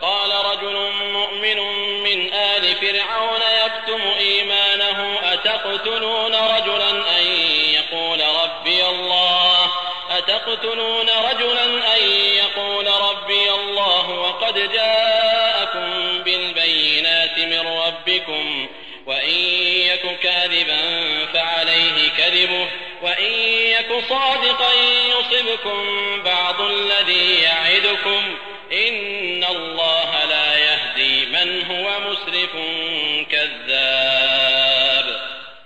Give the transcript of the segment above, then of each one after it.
وقال رجل مؤمن من آل فرعون يكتم إيمانه أتقتلون رجلا أن يقول ربي الله وقد جاءكم بالبينات من ربكم وإن يك كاذبا فعليه كذبه وإن يك صادقا يصبكم بعض الذي يعدكم إن الله لا يهدي من هو مسرف كذاب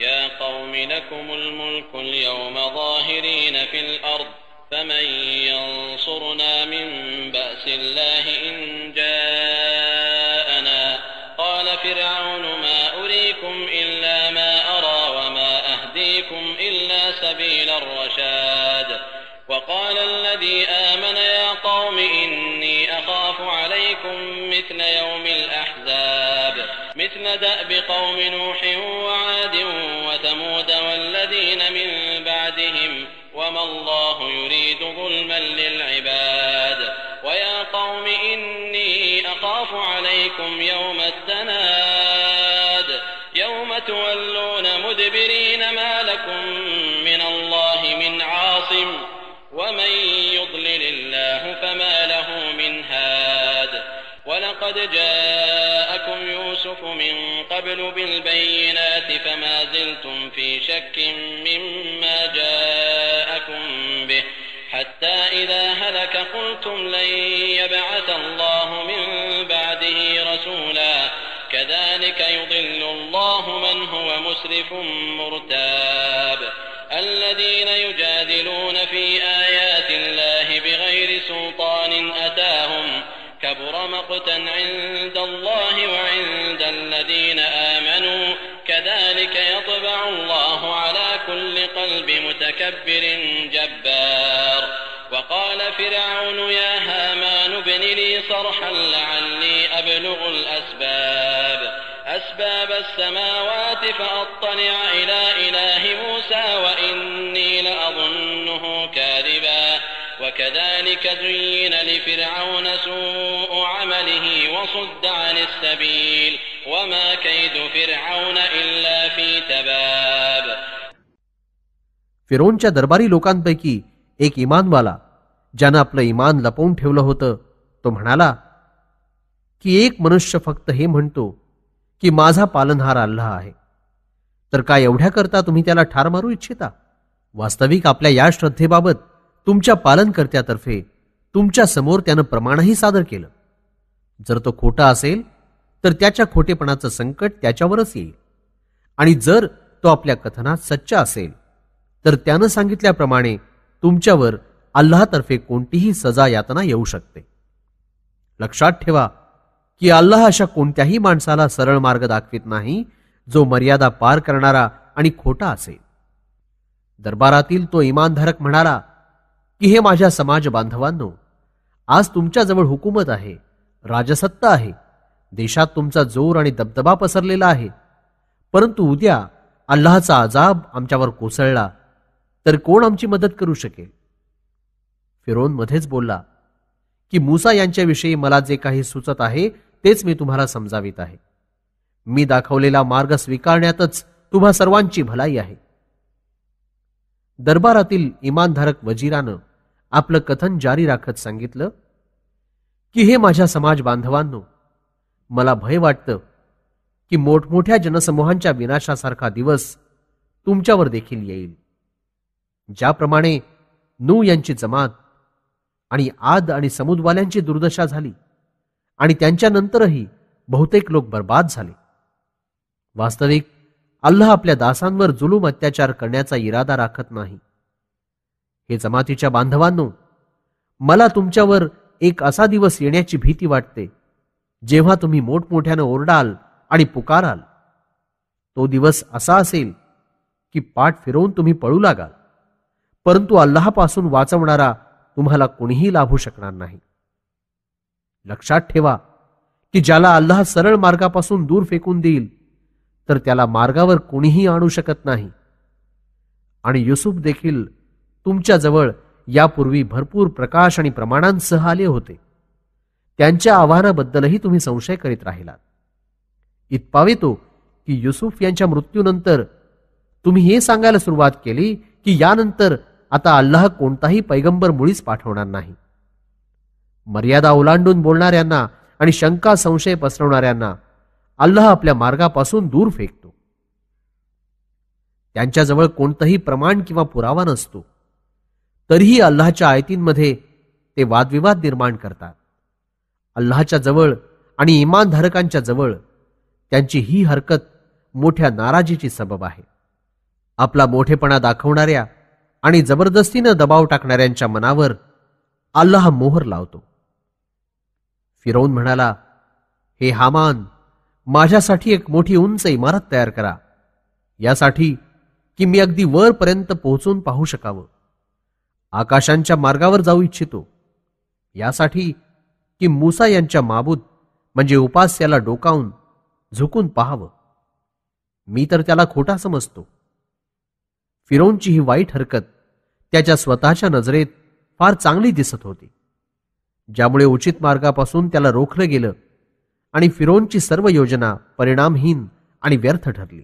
يا قوم لكم الملك اليوم ظاهرين في الأرض فمن ينصرنا من بأس الله إن جاءنا قال فرعون ما أريكم إلا ما أرى وما أهديكم إلا سبيل الرشاد وقال الذي آمن يا قوم إني أخاف عليكم مثل يوم الأحزاب مثل دأب قوم نوح وعاد وثمود والذين من بعدهم وما الله يريد ظلما للعباد ويا قوم إني أخاف عليكم يوم التناد يوم تولون مدبرين ما لكم من الله من عاصم ومن يضلل الله فما له من هاد ولقد جاءكم يوسف من قبل بالبينات فما زلتم في شك مما جاءكم به حتى إذا هلك قلتم لن يبعث الله من بعده رسولا كذلك يضل الله من هو مسرف مرتاب الذين يجادلون في آيات الله بغير سلطان أتاهم كبر مقتا عند الله وعند الذين آمنوا كذلك يطبع الله على كل قلب متكبر جبار وقال فرعون يا هامان ابن لي صرحا لعلي أبلغ أسباب السماوات فأطلع إلى إله موسى وإني لأظنه كاذبا وكذلك زين لفرعون سوء عمله وصد عن السبيل وما كيد فرعون إلا في تباب. फिरोनच्या दरबारी लोकांपैकी एक इमानवाला ज्यानं आपलं इमान लपवून ठेवलं होतं तो म्हणाला की एक मनुष्य फक्त हे म्हणतो की माझा पालनहार अल्लाह आहे, तर काय एवढ्या करता तुम्ही त्याला ठार मारू इच्छिता? वास्तविक आपल्या या श्रद्धेबाबत तुमच्या पालनकर्त्यातर्फे तुमच्या समोर त्यानं प्रमाणही सादर केलं. जर तो खोटा असेल तर त्याच्या खोटेपणाचं संकट त्याच्यावरच येईल, आणि जर तो आपल्या कथनात सच्चा असेल तर त्यानं सांगितल्याप्रमाणे तुमच्यावर अल्लाहतर्फे कोणतीही सजा यातना येऊ शकते. लक्षात ठेवा की अल्लाह अशा कोणत्याही माणसाला सरळ मार्ग दाखवित नाही जो मर्यादा पार करणारा आणि खोटा असेल. दरबारातील तो इमानधारक म्हणाला की हे माझ्या समाज बांधवांनो, आज तुमच्याजवळ हुकूमत आहे, राजसत्ता आहे, देशात तुमचा जोर आणि दबदबा पसरलेला आहे, परंतु उद्या अल्लाहचा अजाब आमच्यावर कोसळला तर कोण आमची मदत करू शकेल? फिरोन मध्येच बोलला की मूसा यांच्याविषयी मला जे काही सुचत आहे तेच मी तुम्हाला समजावित आहे. मी दाखवलेला मार्ग स्वीकारण्यातच तुम्हा सर्वांची भलाई आहे. दरबारातील इमानधारक वजीरानं आपलं कथन जारी राखत सांगितलं की हे माझ्या समाज बांधवांनो, मला भय वाटतं की मोठमोठ्या जनसमूहांच्या विनाशासारखा दिवस तुमच्यावर देखील येईल. ज्याप्रमाणे नू यांची जमात आणि आद आणि समुद्रवाल्यांची दुर्दशा झाली आणि त्यांच्यानंतरही बहुतेक लोक बर्बाद झाले. वास्तविक अल्लाह आपल्या दासांवर जुलूम अत्याचार करण्याचा इरादा राखत नाही. हे जमातीच्या बांधवांनो, मला तुमच्यावर एक असा दिवस येण्याची भीती वाटते जेव्हा तुम्ही मोठमोठ्यानं ओरडाल आणि पुकाराल. तो दिवस असा असेल की पाठ फिरवून तुम्ही पळू लागाल, परंतु अल्लाहपासून वाचवणारा तुम्हाला कोणीही लाभू शकणार नाही. लक्षात ठेवा की ज्याला अल्लाह सरळ मार्गापासून दूर फेकून देईल तर त्याला मार्गावर कोणीही आणू शकत नाही. आणि युसुफ देखील तुमच्या जवळ यापूर्वी भरपूर प्रकाश आणि प्रमाणांसह आले होते. त्यांच्या आव्हानाबद्दलही तुम्ही संशय करीत राहिलात. इतपावेतो की युसुफ यांच्या मृत्यूनंतर तुम्ही हे सांगायला सुरुवात केली की यानंतर आता अल्लाह कोणताही पैगंबर मुळीच पाठवणार नाही. मर्यादा ओलांडून बोलणाऱ्यांना आणि शंका संशय पसरवणाऱ्यांना अल्लाह आपल्या मार्गापासून दूर फेकतो. त्यांच्याजवळ कोणतंही प्रमाण किंवा पुरावा नसतो, तरीही अल्लाहच्या आयतींमध्ये ते वादविवाद निर्माण करतात. अल्लाहच्या जवळ आणि इमानधारकांच्या जवळ त्यांची ही हरकत मोठ्या नाराजीची सबब आहे. आपला मोठेपणा दाखवणाऱ्या आणि जबरदस्तीनं दबाव टाकणाऱ्यांच्या मनावर अल्लाह मोहर लावतो. फिरौन म्हणाला, हे हामान, माझ्यासाठी एक मोठी उंच इमारत तयार करा, यासाठी की मी अगदी वरपर्यंत पोहोचून पाहू शकावं. आकाशांच्या मार्गावर जाऊ इच्छितो, यासाठी की मूसा यांच्या माबूद म्हणजे उपास्याला डोकावून झुकून पाहावं. मी तर त्याला खोटा समजतो. फिरौनची ही वाईट हरकत त्याच्या स्वतःच्या नजरेत फार चांगली दिसत होती, ज्यामुळे उचित मार्गापासून त्याला रोखलं गेलं आणि फिरौनची सर्व योजना परिणामहीन आणि व्यर्थ ठरली.